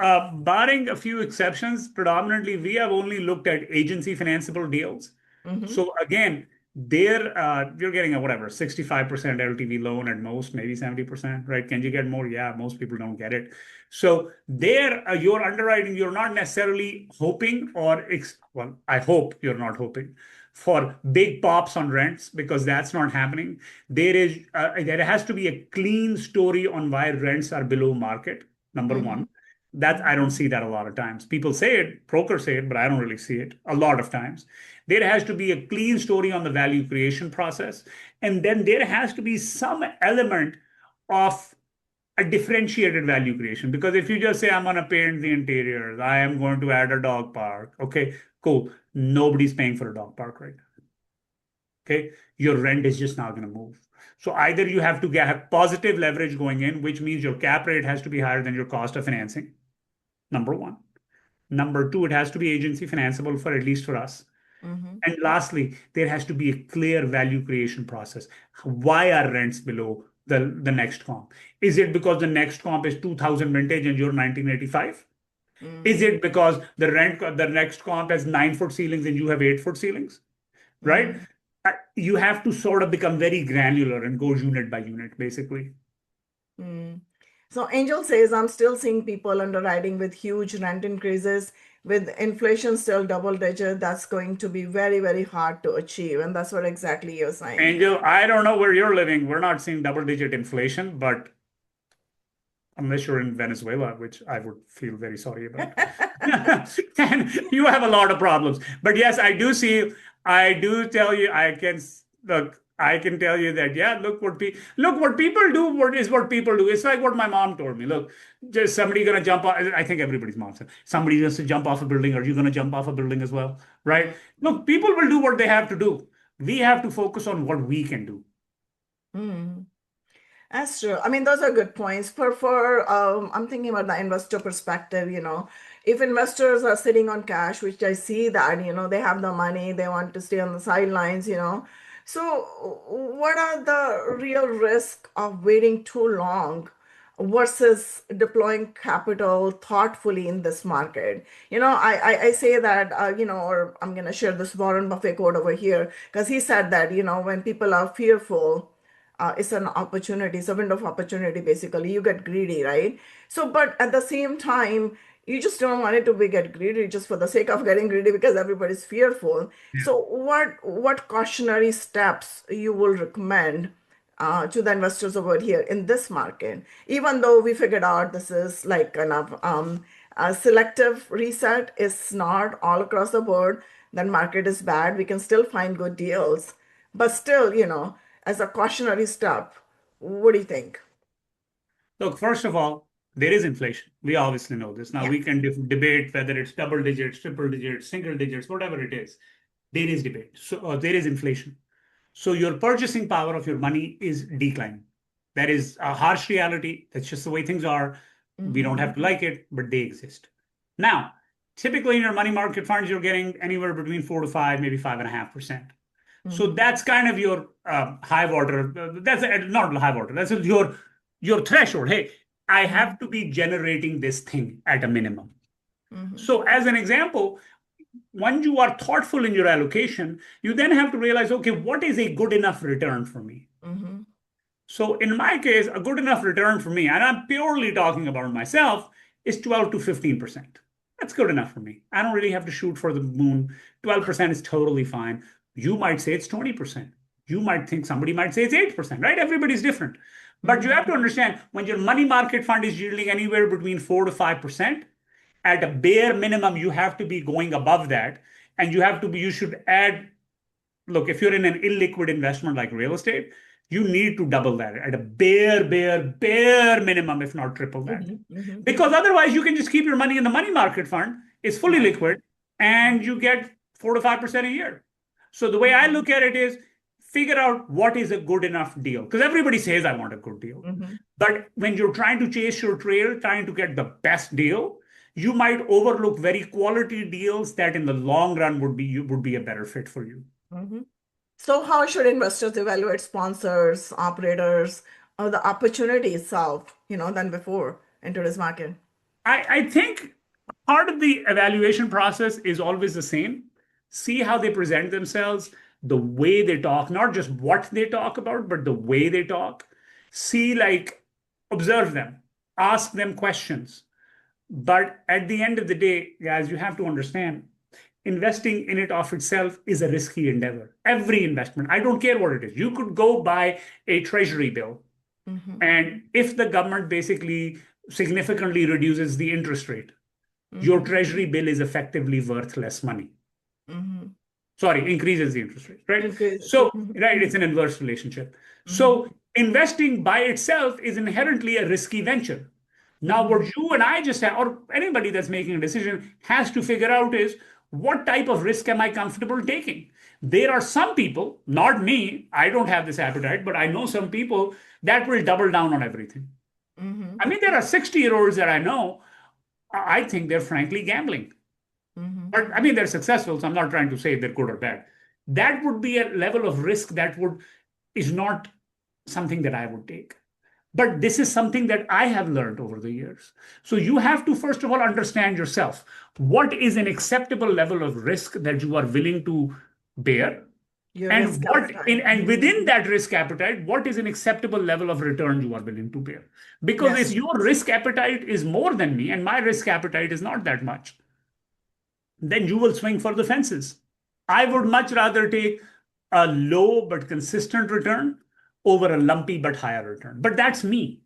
now, barring a few exceptions, predominantly we have only looked at agency financeable deals. Mm-hmm. So again, there you're getting a whatever 65% LTV loan at most, maybe 70%, right? Can you get more? Yeah, most people don't get it. So there, you're underwriting, you're not necessarily hoping well, I hope you're not hoping for big pops on rents because that's not happening. There has to be a clean story on why rents are below market. Number Mm-hmm. one, that I don't see that a lot of times. People say it, brokers say it, but I don't really see it a lot of times. There has to be a clean story on the value creation process, and then there has to be some element of a differentiated value creation. Because if you just say I'm going to paint the interiors, I am going to add a dog park, okay, cool. Nobody's paying for a dog park right now. Okay, your rent is just not going to move. So either you have to have positive leverage going in, which means your cap rate has to be higher than your cost of financing. Number one. Number two, it has to be agency financeable for at least for us. Mm-hmm. And lastly, there has to be a clear value creation process. Why are rents below the next comp? Is it because the next comp is 2000 vintage and you're 1985? Is Mm-hmm. it because the next comp has 9 foot ceilings and you have 8 foot ceilings? Right? Mm-hmm. You have to sort of become very granular and go unit by unit, basically. Mm. So Angel says, I'm still seeing people underwriting with huge rent increases, with inflation still double digit. That's going to be very, very hard to achieve. And that's what exactly you're saying. Angel, I don't know where you're living. We're not seeing double digit inflation, but unless you're in Venezuela, which I would feel very sorry about. And you have a lot of problems. But yes, I do see, I do tell you, look, I can tell you that, yeah, look what people do, what people do. It's like what my mom told me. Look, just somebody gonna jump off. I think everybody's mom said, somebody has to jump off a building. Are you gonna jump off a building as well? Right? Mm. Look, people will do what they have to do. We have to focus on what we can do. Mm. That's true. I mean, those are good points. I'm thinking about the investor perspective, if investors are sitting on cash, which I see that, they have the money, they want to stay on the sidelines. So what are the real risk of waiting too long versus deploying capital thoughtfully in this market? I say that, or I'm going to share this Warren Buffett quote over here, because he said that, when people are fearful, it's an opportunity, it's a window of opportunity, basically. You get greedy, right? So, but at the same time, you just don't want it to be get greedy just for the sake of getting greedy because everybody's fearful. So, what cautionary steps you will recommend to the investors over here in this market? Even though we figured out this is like kind of a selective reset, it's not all across the board. Then market is bad. We can still find good deals, but still, as a cautionary step. What do you think? Look, first of all, there is inflation. We obviously know this. Now Yeah. we can debate whether it's double digits, triple digits, single digits, whatever it is. There is debate. So there is inflation. So your purchasing power of your money is declining. That is a harsh reality. That's just the way things are. We don't Mm-hmm. have to like it, but they exist. Now, Typically in your money market funds, you're getting anywhere between 4 to 5, maybe 5.5%. So Mm-hmm. that's kind of your high water. That's not high water. That's your threshold. Hey, I Mm-hmm. have to be generating this thing at a minimum. Mm-hmm. So as an example, when you are thoughtful in your allocation, you then have to realize, okay, what is a good enough return for me? Mm-hmm. So in my case, a good enough return for me, and I'm purely talking about myself, is 12 to 15%. That's good enough for me. I don't really have to shoot for the moon. 12% is totally fine. You might say it's 20%. You might think somebody might say it's 8%, right? Everybody's different. But you Mm-hmm. have to understand when your money market fund is yielding anywhere between 4 to 5%, at a bare minimum, you have to be going above that. And you should add, look, if you're in an illiquid investment like real estate, you need to double that at a bare minimum, if not triple that. Mm-hmm. Mm-hmm. Because otherwise, you can just keep your money in the money market fund. It's fully Right. liquid and you get 4 to 5% a year. So the way I Mm-hmm. look at it is figure out what is a good enough deal. Because everybody says, I want a good deal. Mm-hmm. But when you're trying to chase your trail, trying to get the best deal, you might overlook very quality deals that in the long run would be a better fit for you. Mm-hmm. So how should investors evaluate sponsors, operators, or the opportunity itself, than before in today's market? I think part of the evaluation process is always the same. See how they present themselves, the way they talk, not just what they talk about, but the way they talk. See, like, observe them, ask them questions. But at the end of the day, guys, you have to understand investing in it of itself is a risky endeavor. Every investment, I don't care what it is. You could go buy a treasury bill, Mm-hmm. and if the government basically significantly reduces the interest rate, your Mm-hmm. treasury bill is effectively worth less money. Mm-hmm. Sorry, increases the interest rate, right? Increases. So, Mm-hmm. right, it's an inverse relationship. Mm-hmm. So, investing by itself is inherently a risky venture. Now, what Mm-hmm. you and I just have, or anybody that's making a decision has to figure out is what type of risk am I comfortable taking? There are some people, not me, I don't have this appetite, but I know some people that will double down on everything. Mm-hmm. I mean, there are 60-year-olds that I know, I think they're frankly gambling. Mm-hmm. But I mean, they're successful, so I'm not trying to say they're good or bad. That would be a level of risk that would is not something that I would take. But this is something that I have learned over the years. So you have to first of all understand yourself. What is an acceptable level of risk that you are willing to bear? Your And risk what in appetite. and Mm-hmm. within that risk appetite, what is an acceptable level of return you are willing to bear? Because if Yes. your risk appetite is more than me and my risk appetite is not that much, then you will swing for the fences. I would much rather take a low but consistent return over a lumpy but higher return. But that's me.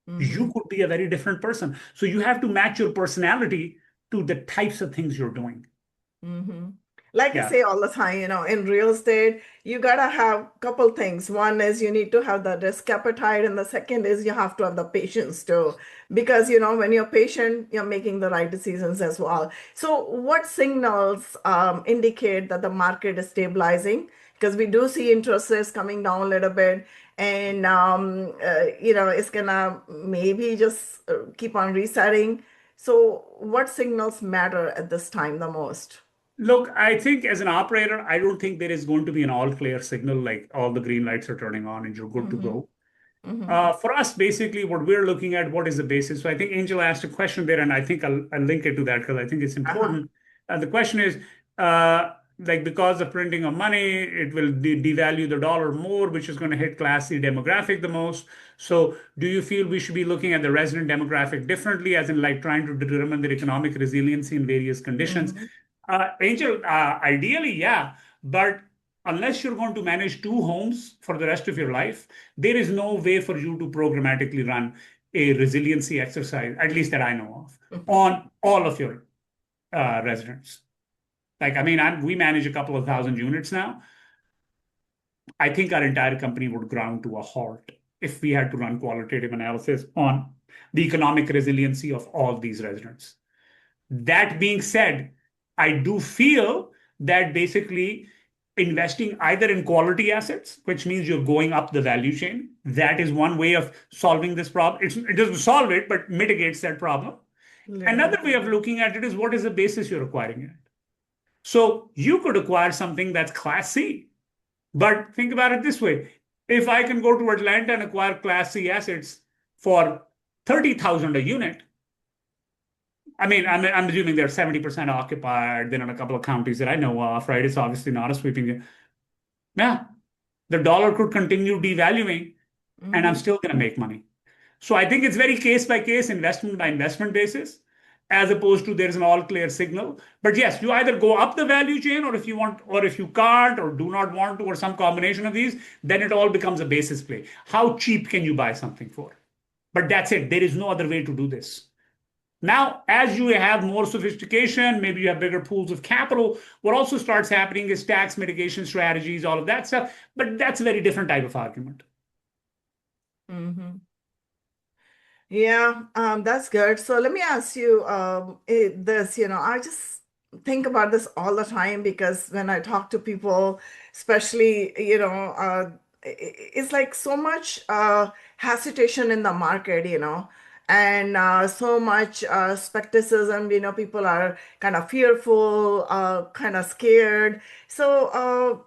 Mm-hmm. You could be a very different person. So you have to match your personality to the types of things you're doing. Mm-hmm. Like I Yeah. say all the time, in real estate, you gotta have a couple things. One is you need to have the risk appetite, and the second is you have to have the patience too. Because, when you're patient, you're making the right decisions as well. So, what signals indicate that the market is stabilizing? Because we do see interest rates coming down a little bit, and it's gonna maybe just keep on resetting. So, what signals matter at this time the most? Look, I think as an operator, I don't think there is going to be an all clear signal like all the green lights are turning on and you're good to Mm-hmm. go. Mm-hmm. For us, basically, what we're looking at, what is the basis? So I think Angel asked a question there, and I think I'll link it to that because I think it's Uh-huh. important. The question is, uh, like, because of printing of money, it will devalue the dollar more, which is going to hit Class C demographic the most. So, do you feel we should be looking at the resident demographic differently, as in like trying to determine their economic resiliency in various conditions? Mm-hmm. Angel, ideally, yeah, but unless you're going to manage two homes for the rest of your life, there is no way for you to programmatically run a resiliency exercise, at least that I know of, on all of your residents. Like, I mean, we manage a couple of thousand units now. I think our entire company would ground to a halt if we had to run qualitative analysis on the economic resiliency of all these residents. That being said, I do feel that basically investing either in quality assets, which means you're going up the value chain, that is one way of solving this problem. It doesn't solve it, but mitigates that problem. Another way Literally. of looking at it is what is the basis you're acquiring it? So you could acquire something that's Class C. But think about it this way. If I can go to Atlanta and acquire Class C assets for 30,000 a unit, I mean, I'm assuming they're 70% occupied, then in a couple of counties that I know of, right? It's obviously not a sweeping. Yeah, the dollar could continue devaluing and I'm Mm-hmm. still going to make money. So I think it's very case by case, investment by investment basis, as opposed to there's an all clear signal. But yes, you either go up the value chain, or if you want, or if you can't, or do not want to, or some combination of these, then it all becomes a basis play. How cheap can you buy something for? But that's it. There is no other way to do this. Now, as you have more sophistication, maybe you have bigger pools of capital, what also starts happening is tax mitigation strategies, all of that stuff. But that's a very different type of argument. Mm-hmm. Yeah, that's good. So let me ask you this, I just think about this all the time because when I talk to people, especially, it's like so much hesitation in the market, and so much skepticism, people are kind of fearful, kind of scared. So,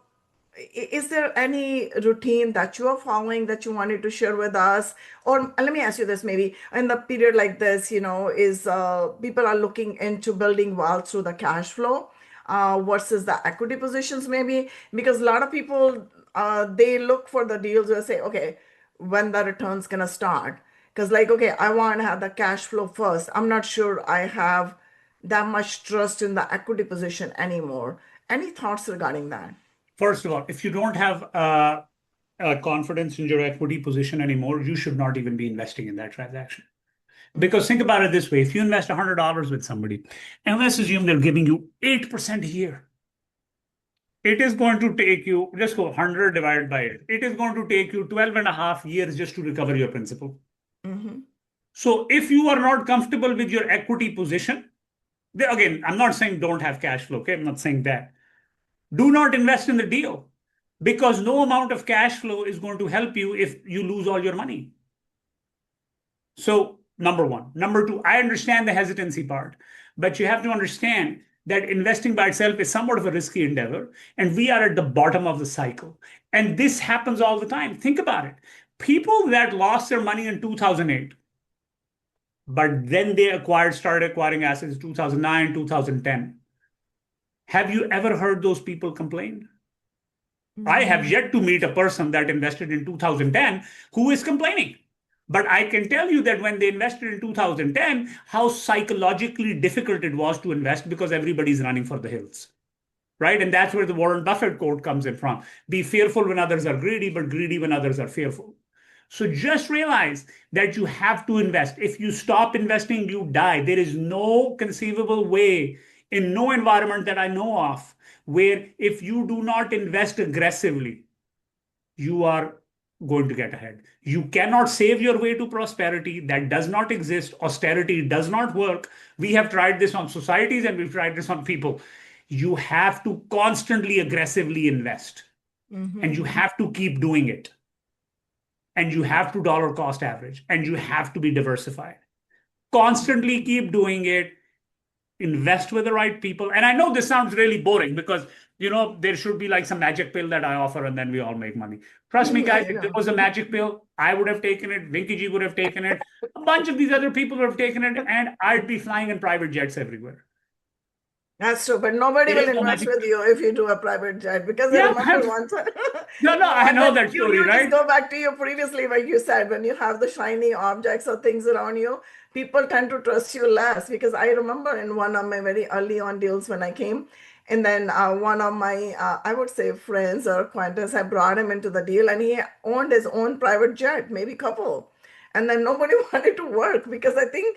is there any routine that you are following that you wanted to share with us? Or let me ask you this, maybe in the period like this, is people are looking into building wealth through the cash flow versus the equity positions, maybe? Because a lot of people, they look for the deals where say, okay, when the return's gonna start. Because like, okay, I want to have the cash flow first. I'm not sure I have that much trust in the equity position anymore. Any thoughts regarding that? First of all, if you don't have confidence in your equity position anymore, you should not even be investing in that transaction. Because think about it this way, if you invest $100 with somebody, and let's assume they're giving you 8% a year, it is going to take you, just go 100 divided by 8. It is going to take you 12 and a half years just to recover your principal. Mm-hmm. So if you are not comfortable with your equity position, again, I'm not saying don't have cash flow, okay? I'm not saying that. Do not invest in the deal because no amount of cash flow is going to help you if you lose all your money. So, number one. Number two, I understand the hesitancy part, but you have to understand that investing by itself is somewhat of a risky endeavor, and we are at the bottom of the cycle. And this happens all the time. Think about it. People that lost their money in 2008, but then they started acquiring assets in 2009, 2010. Have you ever heard those people complain? I have Mm-hmm. yet to meet a person that invested in 2010 who is complaining. But I can tell you that when they invested in 2010, how psychologically difficult it was to invest because everybody's running for the hills, right? And that's where the Warren Buffett quote comes in from. Be fearful when others are greedy, but greedy when others are fearful. So just realize that you have to invest. If you stop investing, you die. There is no conceivable way in no environment that I know of where if you do not invest aggressively, you are going to get ahead. You cannot save your way to prosperity. That does not exist. Austerity does not work. We have tried this on societies and we've tried this on people. You have to constantly aggressively invest and you Mm-hmm. have to keep doing it and you have to dollar cost average and you have to be diversified. Constantly keep doing it, invest with the right people. And I know this sounds really boring because there should be like some magic pill that I offer and then we all make money. Trust me, Yeah, guys, if there yeah. was a magic pill, I would have taken it. Vinky G would have taken it. A bunch of these other people would have taken it, and I'd be flying in private jets everywhere. That's true, but nobody There will is no invest magic. with you if you do a private jet because I Yeah, remember once. no, no, No, I and know then that story, you just right? go back to you previously when you said when you have the shiny objects or things around you, people tend to trust you less because I remember in one of my very early on deals when I came, and then one of my I would say friends or acquaintances, I brought him into the deal, and he owned his own private jet, maybe couple, and then nobody wanted to work because I think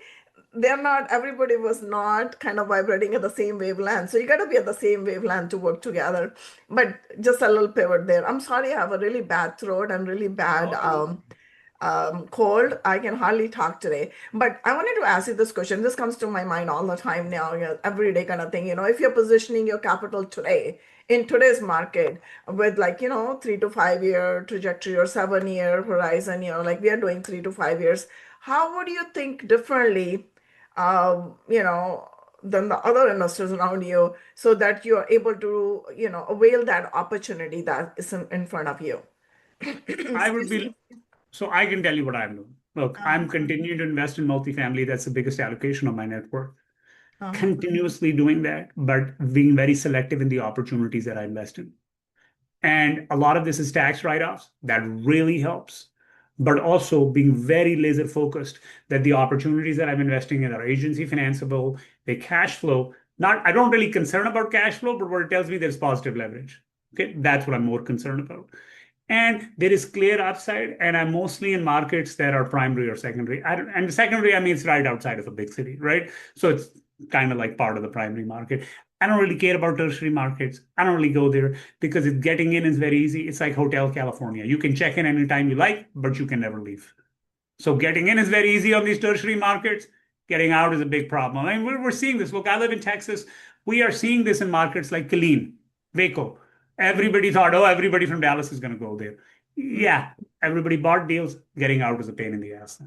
everybody was not kind of vibrating at the same wavelength. So you got to be at the same wavelength to work together. But just a little pivot there. I'm sorry, I have a really bad throat and really bad cold. I can hardly talk today. But I wanted to ask you this question. This comes to my mind all the time now, everyday kind of thing. If you're positioning your capital today in today's market with like, 3 to 5 year trajectory or 7 year horizon, like we are doing 3 to 5 years, how would you think differently you know, than the other investors around you, so that you're able to, avail that opportunity that is in front of you. I would Excuse be, me. so I can tell you what I'm doing. Look, I'm Uh-huh. continuing to invest in multifamily. That's the biggest allocation of my net worth. Uh-huh. Continuously doing that, but being very selective in the opportunities that I invest in. And a lot of this is tax write-offs. That really helps. But also being very laser focused that the opportunities that I'm investing in are agency financeable, they cash flow. Not, I don't really concern about cash flow, but what it tells me there's positive leverage. Okay, that's what I'm more concerned about. And there is clear upside, and I'm mostly in markets that are primary or secondary. And secondary, I mean, it's right outside of a big city, right? So it's kind of like part of the primary market. I don't really care about tertiary markets. I don't really go there because getting in is very easy. It's like Hotel California. You can check in anytime you like, but you can never leave. So getting in is very easy on these tertiary markets. Getting out is a big problem. I mean, we're seeing this. Look, I live in Texas. We are seeing this in markets like Killeen, Waco. Everybody thought, oh, everybody from Dallas is going to go there. Mm-hmm. Yeah, everybody bought deals. Getting out is a pain in the ass.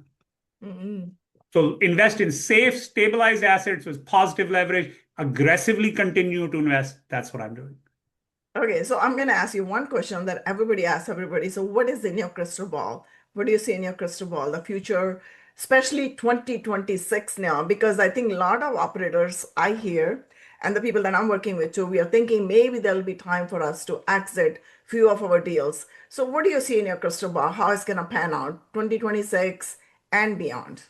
Mm-hmm. So invest in safe, stabilized assets with positive leverage. Aggressively continue to invest. That's what I'm doing. Okay, so I'm going to ask you one question that everybody asks everybody. So, what is in your crystal ball? What do you see in your crystal ball? The future, especially 2026 now, because I think a lot of operators I hear and the people that I'm working with too, we are thinking maybe there'll be time for us to exit few of our deals. So, what do you see in your crystal ball? How it's going to pan out 2026 and beyond?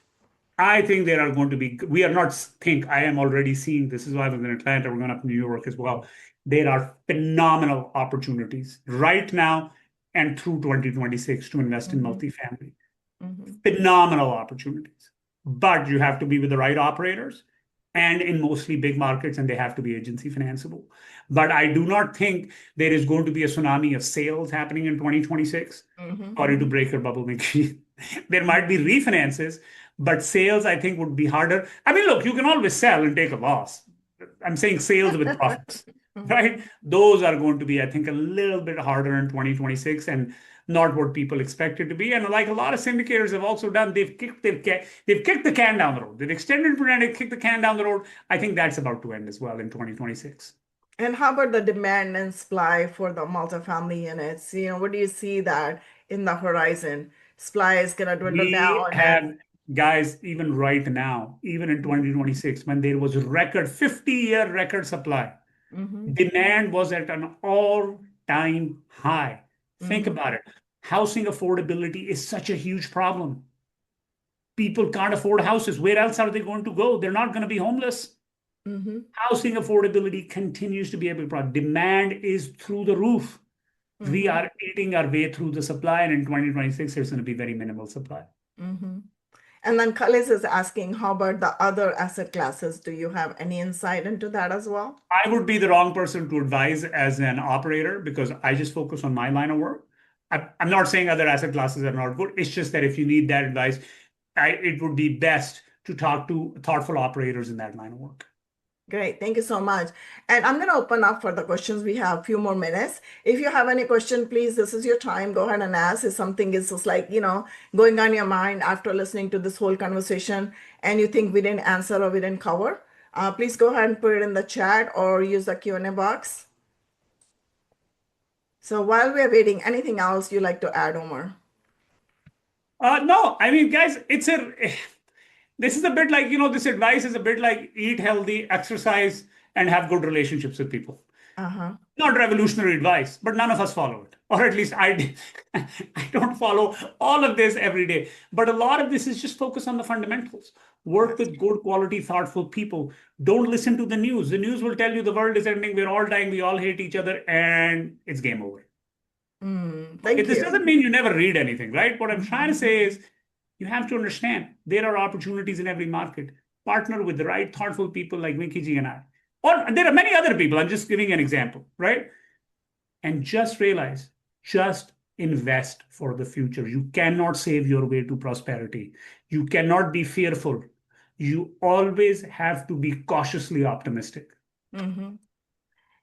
I think there are going to be, we are not think, I am already seeing, this is why I was in Atlanta, we're going up to New York as well. There are phenomenal opportunities right now and through 2026 to invest in Mm-hmm. multifamily. Mm-hmm. Phenomenal opportunities. But you have to be with the right operators and in mostly big markets, and they have to be agency financeable. But I do not think there is going to be a tsunami of sales happening in 2026. Mm-hmm. Sorry to break your bubble, Mickey. There might be refinances, but sales, I think, would be harder. I mean, look, you can always sell and take a loss. I'm saying sales with profits, Mm-hmm. right? Those are going to be, I think, a little bit harder in 2026 and not what people expect it to be. And like a lot of syndicators have also done, they've kicked the can down the road. They've extended and kicked the can down the road. I think that's about to end as well in 2026. And how about the demand and supply for the multifamily units? What do you see that in the horizon? Supply is going to dwindle We down and have guys, even right now, even in 2026, when there was record 50-year record supply, hmm demand was at an all-time high. Think hmm about it. Housing affordability is such a huge problem. People can't afford houses. Where else are they going to go? They're not going to be homeless. hmm Housing affordability continues to be a big problem. Demand is through the roof. We hmm are eating our way through the supply, and in 2026, there's going to be very minimal supply. hmm And then Khalis is asking, how about the other asset classes? Do you have any insight into that as well? I would be the wrong person to advise as an operator because I just focus on my line of work. I'm not saying other asset classes are not good. It's just that if you need that advice, it would be best to talk to thoughtful operators in that line of work. Great. Thank you so much. And I'm going to open up for the questions. We have a few more minutes. If you have any question, please, this is your time. Go ahead and ask. If something is just like, going on your mind after listening to this whole conversation and you think we didn't answer or we didn't cover, please go ahead and put it in the chat or use the Q&A box. So while we're waiting, anything else you like to add, Omar? No, I mean, guys, this is a bit like, this advice is a bit like eat healthy, exercise, and have good relationships with people. Uh-huh. Not revolutionary advice, but none of us follow it. Or at least I don't follow all of this every day. But a lot of this is just focus on the fundamentals. Work That's with good quality, thoughtful people. Don't listen to the news. The news will tell you the world is ending, we're all dying, we all hate each other, and it's game over. thank This you. doesn't mean you never read anything, right? What I'm trying to Mhm. say is you have to understand there are opportunities in every market. Partner with the right, thoughtful people like Vicky G and I. Or there are many other people. I'm just giving an example, right? And just realize, just invest for the future. You cannot save your way to prosperity. You cannot be fearful. You always have to be cautiously optimistic. Mhm.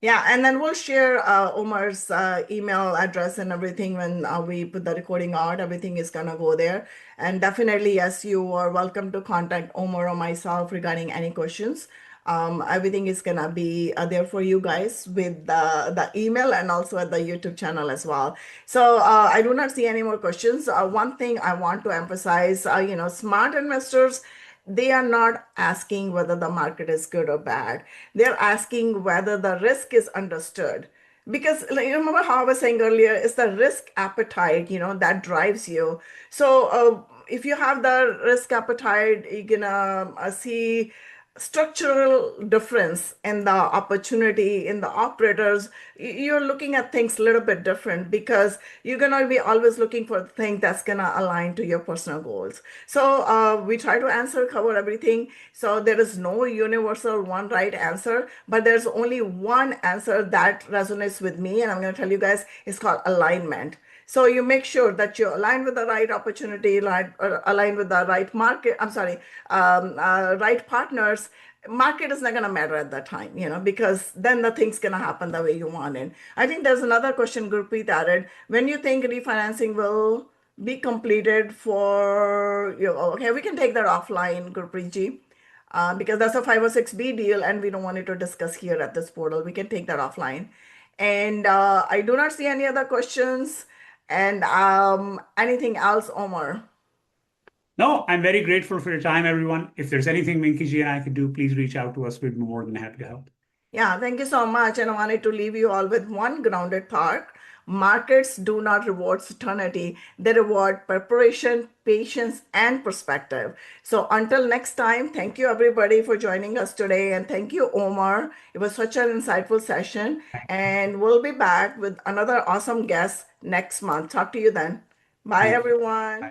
Yeah, and then we'll share Omar's email address and everything when we put the recording out. Everything is gonna go there. And definitely, yes, you are welcome to contact Omar or myself regarding any questions. Everything is gonna be there for you guys with the email and also at the YouTube channel as well. So I do not see any more questions. One thing I want to emphasize, smart investors, they are not asking whether the market is good or bad. They're asking whether the risk is understood. Because like, you remember how I was saying earlier, it's the risk appetite, that drives you. So if you have the risk appetite, you're gonna see structural difference in the opportunity in the operators. You're looking at things a little bit different because you're gonna be always looking for the thing that's gonna align to your personal goals. So we try to cover everything. So there is no universal one right answer, but there's only one answer that resonates with me, and I'm going to tell you guys, it's called alignment. So you make sure that you align with the right opportunity, align with the right market. I'm sorry, right partners. Market is not going to matter at that time, because then the thing's going to happen the way you want it. I think there's another question Gurpreet added. When you think refinancing will be completed for you? Okay, we can take that offline, Gurpreet ji, because that's a 506B deal and we don't want it to discuss here at this portal. We can take that offline. And I do not see any other questions. And anything else, Omar? No, I'm very grateful for your time, everyone. If there's anything Minkiji and I could do, please reach out to us. We'd be more than happy to help. Yeah, thank you so much. And I wanted to leave you all with one grounded thought. Markets do not reward certainty, they reward preparation, patience, and perspective. So until next time, thank you everybody for joining us today. And thank you, Omar. It was such an insightful session. And we'll be back with another awesome guest next month. Talk to you then. Bye, Thank you. everyone. Bye.